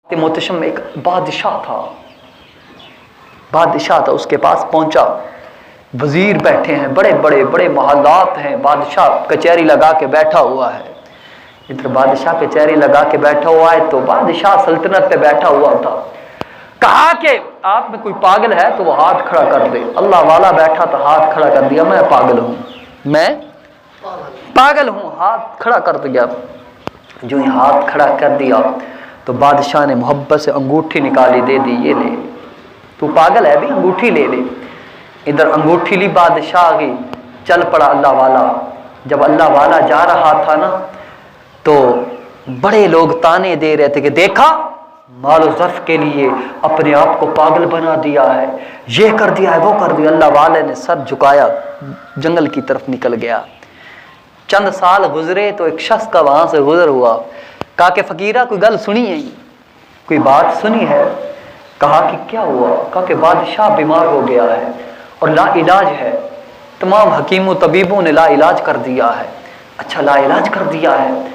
मोहतशम एक बादशाह था, उसके पास पहुंचा। वजीर बैठे हैं, बड़े बड़े बड़े महलात हैं, बादशाह कचहरी लगा के बैठा हुआ है। इधर बादशाह कचहरी लगा के बैठा हुआ है तो बादशाह सल्तनत पे बैठा हुआ था। कहा कि आप में कोई पागल है तो वो हाथ खड़ा कर दे। अल्लाह वाला बैठा था, हाथ खड़ा कर दिया, मैं पागल हूं, मैं पागल हूं, हाथ खड़ा कर दिया। जो ही हाथ खड़ा कर दिया तो बादशाह ने मोहब्बत से अंगूठी निकाली, दे दी, ये ले, तू पागल है भी, अंगूठी ले ले। इधर अंगूठी ली बादशाह की, चल पड़ा अल्लाह वाला। जब अल्लाह वाला जा रहा था ना तो बड़े लोग ताने दे रहे थे कि देखा, मालो ज़र्फ के लिए अपने आप को पागल बना दिया है, ये कर दिया है, वो कर दिया। अल्लाह वाले ने सर झुकाया, जंगल की तरफ निकल गया। चंद साल गुजरे तो एक शख्स का वहां से गुजर हुआ। कहा कि फकीरा कोई गल सुनी है, कोई बात सुनी है? कहा कि क्या हुआ? कहा कि बादशाह बीमार हो गया है और ला इलाज है, तमाम हकीमों तबीबों ने ला इलाज कर दिया है। अच्छा, ला इलाज कर दिया है।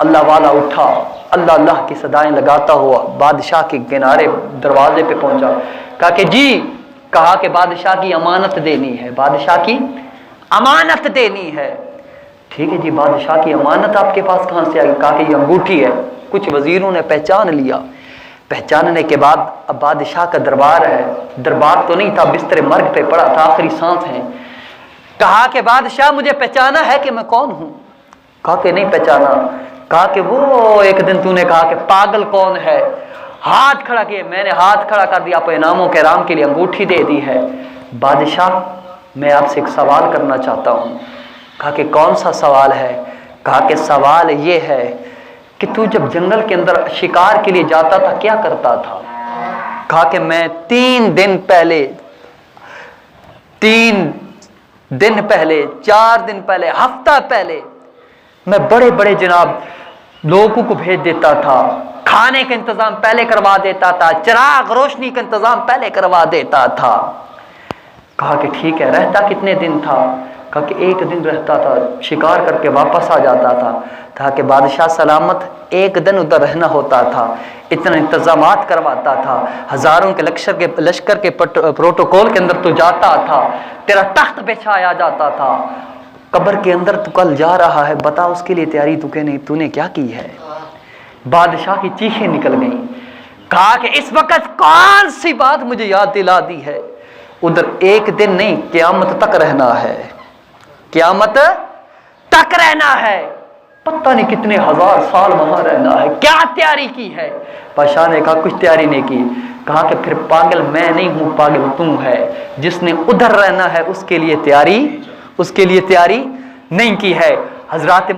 अल्लाह वाला उठा, अल्लाह अल्लाह की सदाएं लगाता हुआ बादशाह के किनारे दरवाजे पे पहुंचा। कहा कि जी, कहा कि बादशाह की अमानत देनी है, बादशाह की अमानत देनी है। ठीक है जी, बादशाह की अमानत आपके पास कहाँ से आई? कहा कि ये अंगूठी है। कुछ वजीरों ने पहचान लिया। पहचानने के बाद अब बादशाह का दरबार है, दरबार तो नहीं था, बिस्तर मर्ग पे पड़ा था, आखिरी सांस है। कहा कि बादशाह मुझे पहचाना है कि मैं कौन हूं? कहा कि नहीं पहचाना। कहा कि वो एक दिन तूने कहा कि पागल कौन है, हाथ खड़ा किए, मैंने हाथ खड़ा कर दिया, अपने इनामों के राम के लिए अंगूठी दे दी है। बादशाह मैं आपसे एक सवाल करना चाहता हूं। कहा कि कौन सा सवाल है? कहा कि सवाल ये है कि तू जब जंगल के अंदर शिकार के लिए जाता था क्या करता था? कहा कि मैं 3 दिन पहले, 4 दिन पहले, हफ्ता पहले मैं बड़े बड़े जनाब लोगों को भेज देता था, खाने का इंतजाम पहले करवा देता था, चिराग रोशनी का इंतजाम पहले करवा देता था। कहा कि ठीक है, रहता कितने दिन था? कहा कि 1 दिन रहता था, शिकार करके वापस आ जाता था। कहा कि बादशाह सलामत 1 दिन उधर रहना होता था, इतना इंतजामात करवाता था, हजारों के लश्कर के प्रोटोकॉल के अंदर तो जाता था, तेरा तख्त बिछाया जाता था। कब्र के अंदर तू कल जा रहा है, बता उसके लिए तैयारी तूने क्या की है? बादशाह की चीखें निकल गई। कहा कि इस वक्त कौन सी बात मुझे याद दिला दी है? उधर 1 दिन नहीं, क़यामत तक रहना है, क़यामत तक रहना है, पता नहीं कितने हजार साल वहां रहना है, क्या तैयारी की है? बादशाह ने कहा कुछ तैयारी नहीं की। कहा कि फिर पागल मैं नहीं हूं, पागल तू है, जिसने उधर रहना है उसके लिए तैयारी नहीं की है। हजरात